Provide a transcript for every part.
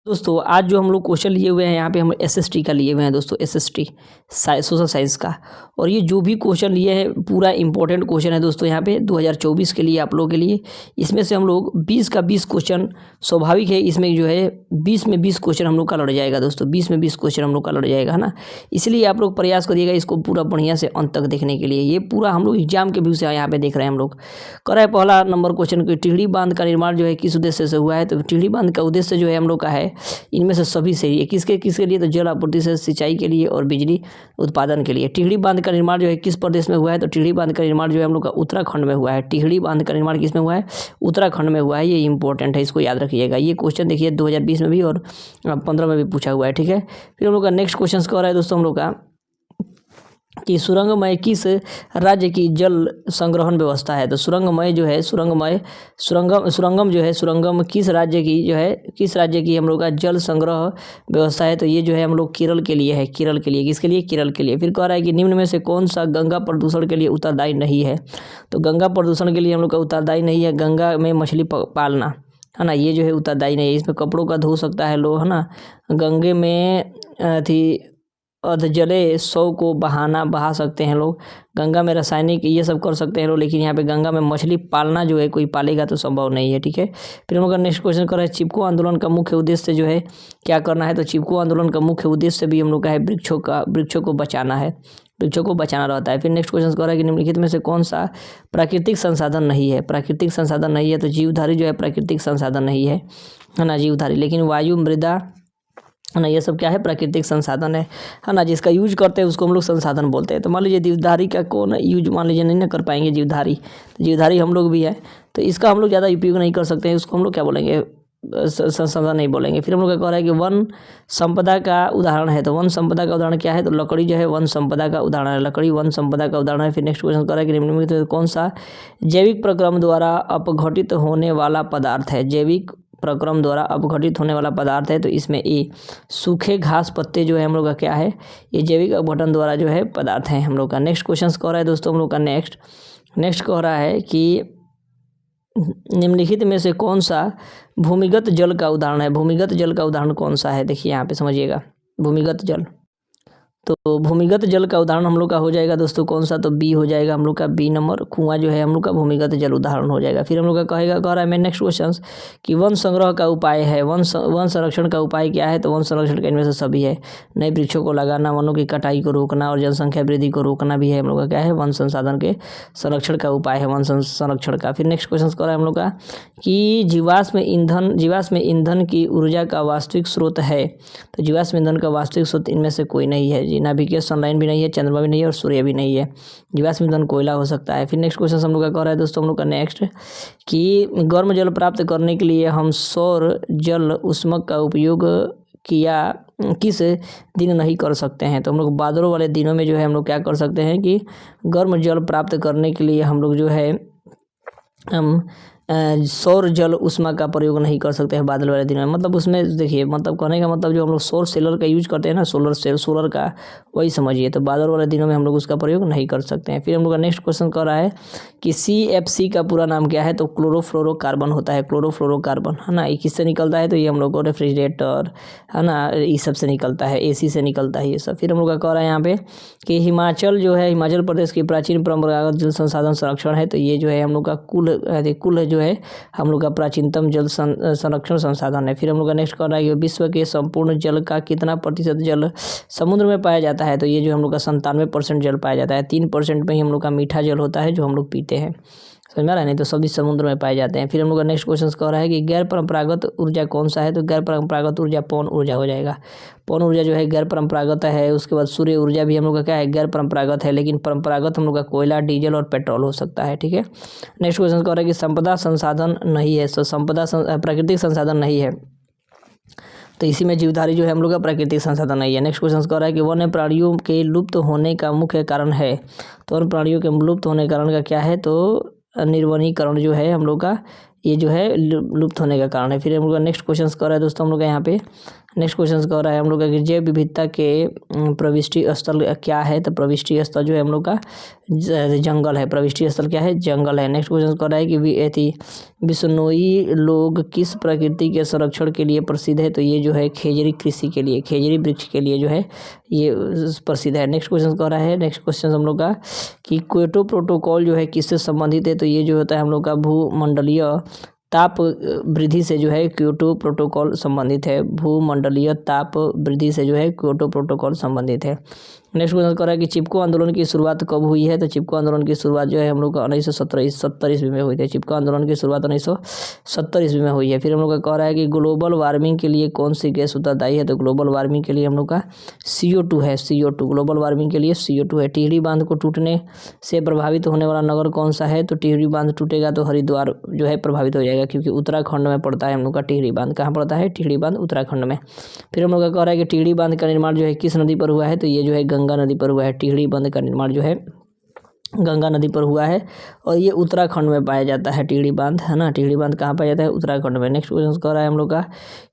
दोस्तों आज जो हम लोग क्वेश्चन लिए हुए हैं यहाँ पे हम एसएसटी का लिए हुए हैं दोस्तों, एसएसटी सोशल साइंस का। और ये जो भी क्वेश्चन लिए हैं पूरा इंपॉर्टेंट क्वेश्चन है दोस्तों यहाँ पे 2024 के लिए आप लोगों के लिए। इसमें से हम लोग 20 का 20 क्वेश्चन स्वाभाविक है, इसमें जो है 20 में 20 क्वेश्चन हम लोग का लड़ जाएगा दोस्तों, 20 में 20 क्वेश्चन हम लोग का लड़ जाएगा, है ना। इसलिए आप लोग प्रयास करिएगा इसको पूरा बढ़िया से अंत तक देखने के लिए। ये पूरा हम लोग एग्जाम के व्यू से यहाँ पे देख रहे हैं हम लोग। कर रहा है पहला नंबर क्वेश्चन कि टिहरी बांध का निर्माण जो है किस उद्देश्य से हुआ है। तो टिहरी बांध का उद्देश्य जो है हम लोग का है इनमें से सभी सही है। किसके किसके लिए, तो जल आपूर्ति से, सिंचाई के लिए और बिजली उत्पादन के लिए। टिहरी बांध का निर्माण जो है किस प्रदेश में हुआ है। तो टिहरी बांध का निर्माण जो है हम लोग का उत्तराखंड में हुआ है। टिहरी बांध का निर्माण किस में हुआ है, उत्तराखंड में हुआ है। ये इंपॉर्टेंट है, इसको याद रखिएगा। ये क्वेश्चन देखिए 2020 में भी और 15 में भी पूछा हुआ है, ठीक है। फिर हम लोग का नेक्स्ट क्वेश्चन क्या हो रहा है दोस्तों हम लोग का कि सुरंगमय किस राज्य की जल संग्रहण व्यवस्था है। तो सुरंगमय जो है सुरंगम जो है सुरंगम किस राज्य की जो है, किस राज्य की हम लोग का जल संग्रह व्यवस्था है। तो ये जो है हम लोग केरल के लिए है, केरल के लिए। किसके लिए, केरल के लिए। फिर कह रहा है कि निम्न में से कौन सा गंगा प्रदूषण के लिए उत्तरदायी नहीं है। तो गंगा प्रदूषण के लिए हम लोग का उत्तरदायी नहीं है गंगा में मछली पालना, है ना। ये जो है उत्तरदायी नहीं है। इसमें कपड़ों का धो सकता है लोग, है ना। गंगे में थी अधजले शव को बहा सकते हैं लोग। गंगा में रासायनिक ये सब कर सकते हैं लोग, लेकिन यहाँ पे गंगा में मछली पालना जो है कोई पालेगा तो संभव नहीं है, ठीक है। फिर हम लोग का नेक्स्ट क्वेश्चन कर रहे हैं चिपको आंदोलन का मुख्य उद्देश्य जो है क्या करना है। तो चिपको आंदोलन का मुख्य उद्देश्य भी हम लोग का है वृक्षों को बचाना है, वृक्षों को बचाना रहता है। फिर नेक्स्ट क्वेश्चन कर रहा है कि निम्नलिखित में से कौन सा प्राकृतिक संसाधन नहीं है। प्राकृतिक संसाधन नहीं है तो जीवधारी जो है प्राकृतिक संसाधन नहीं है ना, जीवधारी। लेकिन वायु, मृदा, है ना, ये सब क्या है, प्राकृतिक संसाधन है ना। जिसका यूज करते हैं उसको हम लोग संसाधन बोलते हैं। तो मान लीजिए जीवधारी का कौन यूज मान लीजिए नहीं ना कर पाएंगे जीवधारी, तो जीवधारी हम लोग भी है, तो इसका हम लोग ज़्यादा उपयोग नहीं कर सकते हैं, उसको हम लोग क्या बोलेंगे, संसाधन नहीं बोलेंगे। फिर हम लोग का कह रहा है कि वन संपदा का उदाहरण है। तो वन संपदा का उदाहरण क्या है, तो लकड़ी जो है वन संपदा का उदाहरण है, लकड़ी वन संपदा का उदाहरण है। फिर नेक्स्ट क्वेश्चन कर रहा है कि निम्नलिखित में कौन सा जैविक प्रक्रम द्वारा अपघटित होने वाला पदार्थ है। जैविक प्रक्रम द्वारा अपघटित होने वाला पदार्थ है। तो इसमें ए सूखे घास पत्ते जो है हम लोग का क्या है, ये जैविक अपघटन द्वारा जो है पदार्थ है हम लोग का। नेक्स्ट क्वेश्चन कह रहा है दोस्तों हम लोग का नेक्स्ट कह रहा है कि निम्नलिखित में से कौन सा भूमिगत जल का उदाहरण है। भूमिगत जल का उदाहरण कौन सा है, देखिए यहाँ पे समझिएगा, भूमिगत जल। तो भूमिगत जल का उदाहरण हम लोग का हो जाएगा दोस्तों कौन सा, तो बी हो जाएगा हम लोग का, बी नंबर कुआं जो है हम लोग का भूमिगत जल उदाहरण हो जाएगा। फिर हम लोग का कह रहा है मैं नेक्स्ट क्वेश्चन कि वन संग्रह का उपाय है, वन संरक्षण का उपाय क्या है। तो वन संरक्षण का इनमें से सभी है, नए वृक्षों को लगाना, वनों की कटाई को रोकना और जनसंख्या वृद्धि को रोकना भी है हम लोग का क्या है, वन संसाधन के संरक्षण का उपाय है, वन संरक्षण का। फिर नेक्स्ट क्वेश्चन कह रहा है हम लोग का कि जीवाश्म ईंधन की ऊर्जा का वास्तविक स्रोत है। तो जीवाश्म ईंधन का वास्तविक स्रोत इनमें से कोई नहीं है, नाभिकीय सनलाइन भी नहीं है, चंद्रमा भी नहीं है और सूर्य भी नहीं है। जीवाश्म ईंधन कोयला हो सकता है। फिर नेक्स्ट क्वेश्चन हम लोग का कह रहा है दोस्तों हम लोग का नेक्स्ट कि गर्म जल प्राप्त करने के लिए हम सौर जल उष्मक का उपयोग किस दिन नहीं कर सकते हैं। तो हम लोग बादलों वाले दिनों में जो है हम लोग क्या कर सकते हैं कि गर्म जल प्राप्त करने के लिए हम लोग जो है हम सौर जल उष्मा का प्रयोग नहीं कर सकते हैं बादल वाले दिनों में। मतलब उसमें देखिए, मतलब कहने का मतलब जो हम लोग सौर सेलर का यूज करते हैं ना, सोलर का, वही समझिए। तो बादल वाले दिनों में हम लोग उसका प्रयोग नहीं कर सकते हैं। फिर हम लोग का नेक्स्ट क्वेश्चन कर रहा है कि CFC का पूरा नाम क्या है। तो क्लोरोफ्लोरोकार्बन होता है, क्लोरोफ्लोरोकार्बन, है ना। ये किससे निकलता है, तो ये हम लोग को रेफ्रिजरेटर, है ना, ये सब से निकलता है, AC से निकलता है ये सब। फिर हम लोग का कह रहा है यहाँ पे कि हिमाचल जो है, हिमाचल प्रदेश की प्राचीन परंपरागत जल संसाधन संरक्षण है। तो ये जो है हम लोग का कुल जो है हम लोग का प्राचीनतम जल संरक्षण संसाधन है। फिर हम लोग का नेक्स्ट कर रहा है कि विश्व के संपूर्ण जल का कितना प्रतिशत जल समुद्र में पाया जाता है। तो ये जो हम लोग का 97% जल पाया जाता है, 3% में ही हम लोग का मीठा जल होता है जो हम लोग पीते हैं, समझ में आ रहा है, नहीं तो सभी समुद्र में पाए जाते हैं। फिर हम लोग का नेक्स्ट क्वेश्चन कह रहा है कि गैर परंपरागत ऊर्जा कौन सा है। तो गैर परंपरागत ऊर्जा पवन ऊर्जा हो जाएगा। पवन ऊर्जा जो है गैर परंपरागत है। उसके बाद सूर्य ऊर्जा भी हम लोग का क्या है, गैर परंपरागत है, लेकिन परंपरागत हम लोग का कोयला, डीजल और पेट्रोल हो सकता है, ठीक है। नेक्स्ट क्वेश्चन कह रहा है कि संपदा संसाधन नहीं है। तो प्राकृतिक संसाधन नहीं है, तो इसी में जीवधारी जो है हम लोग का प्राकृतिक संसाधन नहीं है। नेक्स्ट क्वेश्चन कह रहा है कि वन्य प्राणियों के लुप्त होने का मुख्य कारण है। तो वन्य प्राणियों के लुप्त होने का कारण का क्या है, तो निर्वनीकरण जो है हम लोग का, ये जो है लुप्त होने का कारण है। फिर हम लोग का नेक्स्ट क्वेश्चन कर रहा है दोस्तों हम लोग का यहाँ पे नेक्स्ट क्वेश्चन कह रहा है हम लोग का कि जैव विविधता के प्रविष्टि स्थल क्या है। तो प्रविष्टि स्थल जो है हम लोग का जंगल है। प्रविष्टि स्थल क्या है? जंगल है। नेक्स्ट क्वेश्चन कह रहा है कि बिश्नोई लोग किस प्रकृति के संरक्षण के लिए प्रसिद्ध है। तो ये जो है खेजड़ी कृषि के लिए, खेजड़ी वृक्ष के लिए जो है ये प्रसिद्ध है। नेक्स्ट क्वेश्चन कह रहा है, नेक्स्ट क्वेश्चन हम लोग का कि क्योटो प्रोटोकॉल जो है किससे संबंधित है। तो ये जो होता है हम लोग का भूमंडलीय ताप वृद्धि से जो है क्योटो प्रोटोकॉल संबंधित है। भूमंडलीय ताप वृद्धि से जो है क्योटो प्रोटोकॉल संबंधित है। नेक्स्ट क्वेश्चन कर रहा है कि चिपको आंदोलन की शुरुआत कब हुई है। तो चिपको आंदोलन की शुरुआत जो है हम लोग का 1970 ईस्वी में हुई थी। चिपको आंदोलन की शुरुआत 1970 ईस्वी में हुई है। फिर हम लोग का कह रहा है कि ग्लोबल वार्मिंग के लिए कौन सी गैस उत्तरदायी है। तो ग्लोबल वार्मिंग के लिए हम लोग का CO2 है। CO2 ग्लोबल वार्मिंग के लिए CO2 है। टिहरी बांध को टूटने से प्रभावित होने वाला नगर कौन सा है। तो टिहरी बांध टूटेगा तो हरिद्वार जो है प्रभावित हो जाएगा, क्योंकि उत्तराखंड में पड़ता है हम लोग का टिहरी बांध। कहाँ पड़ता है? टिहरी बांध उत्तराखंड में। फिर हम लोग का कह रहा है कि टिहरी बांध का निर्माण जो है किस नदी पर हुआ है। तो ये जो है गंगा नदी पर हुआ है। टिहरी बांध का निर्माण जो है गंगा नदी पर हुआ है और ये उत्तराखंड में पाया जाता है टिहरी बांध, है ना। टिहरी बांध कहाँ पाया जाता है? उत्तराखंड में। नेक्स्ट क्वेश्चन कह रहा है हम लोग का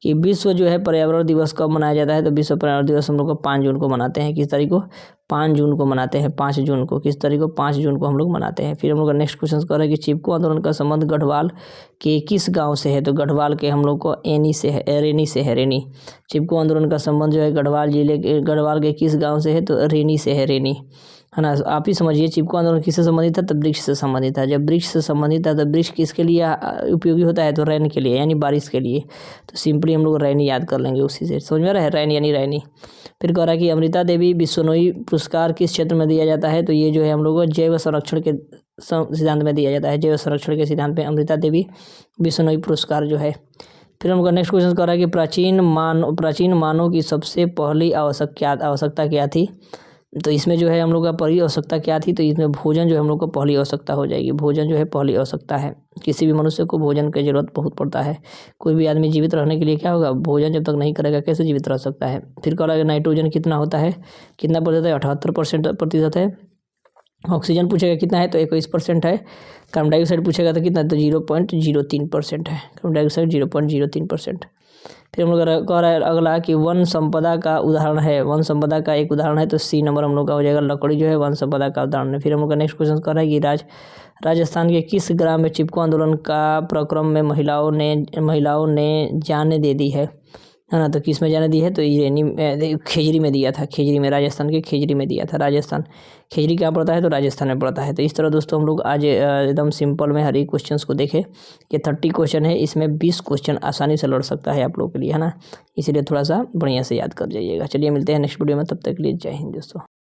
कि विश्व जो है पर्यावरण दिवस कब मनाया जाता है। तो विश्व पर्यावरण दिवस हम लोग को 5 जून को मनाते हैं। किस तारीख को? 5 जून को मनाते हैं। 5 जून को किस तारीख को? 5 जून को हम लोग मनाते हैं। फिर हम लोग का नेक्स्ट क्वेश्चन कह रहा है कि चिपको आंदोलन का संबंध गढ़वाल के किस गाँव से है। तो गढ़वाल के हम लोग को रेनी से है। रेनी। चिपको आंदोलन का संबंध जो है गढ़वाल जिले के, गढ़वाल के किस गाँव से है। तो रेनी से है। रेनी, है ना। आप ही समझिए चिपको आंदोलन किससे संबंधित था। तो वृक्ष से संबंधित था। जब वृक्ष से संबंधित था तो वृक्ष किसके लिए उपयोगी होता है। तो रैन के लिए, यानी बारिश के लिए। तो सिंपली हम लोग रैनी याद कर लेंगे उसी से। समझ में रहा है? रैन यानी रैनी। फिर कह रहा है कि अमृता देवी बिश्नोई पुरस्कार किस क्षेत्र में दिया जाता है। तो ये जो है हम लोग को जैव संरक्षण के सिद्धांत में दिया जाता है। जैव संरक्षण के सिद्धांत में अमृता देवी बिश्नोई पुरस्कार जो है। फिर हमको नेक्स्ट क्वेश्चन कर रहा है कि प्राचीन मानव की सबसे पहली आवश्यकता क्या थी। तो इसमें जो है हम लोग का पहली आवश्यकता क्या थी। तो इसमें भोजन जो है हम लोग को पहली आवश्यकता हो जाएगी। भोजन जो है पहली आवश्यकता है। किसी भी मनुष्य को भोजन की जरूरत बहुत पड़ता है। कोई भी आदमी जीवित रहने के लिए क्या होगा? भोजन जब तक नहीं करेगा कैसे जीवित रह सकता है। फिर कह रहा है नाइट्रोजन कितना होता है, कितना प्रतिशत है? 78% है। ऑक्सीजन पूछेगा कितना है। तो 21% है। कार्बन डाइऑक्साइड पूछेगा तो कितना? तो 0.03% है। Carbon dioxide 0.03%। फिर हम लोग कह रहा है अगला कि वन संपदा का उदाहरण है। वन संपदा का एक उदाहरण है तो C नंबर हम लोग का हो जाएगा। लकड़ी जो है वन संपदा का उदाहरण है। फिर हम लोग का नेक्स्ट क्वेश्चन कर रहा है कि राजस्थान के किस ग्राम में चिपको आंदोलन का प्रक्रम में महिलाओं ने जान दे दी है ना। तो किस में जाने दी है। तो ये खेजड़ी में दिया था। खेजड़ी में, राजस्थान के खेजड़ी में दिया था। राजस्थान खेजड़ी क्या पड़ता है। तो राजस्थान में पड़ता है। तो इस तरह दोस्तों हम लोग आज एकदम सिंपल में हर एक क्वेश्चन को देखें। ये 30 क्वेश्चन है, इसमें 20 क्वेश्चन आसानी से लड़ सकता है आप लोगों के लिए, है ना। इसीलिए थोड़ा सा बढ़िया से याद कर जाइएगा। चलिए मिलते हैं नेक्स्ट वीडियो में, तब तक के लिए जय हिंद दोस्तों।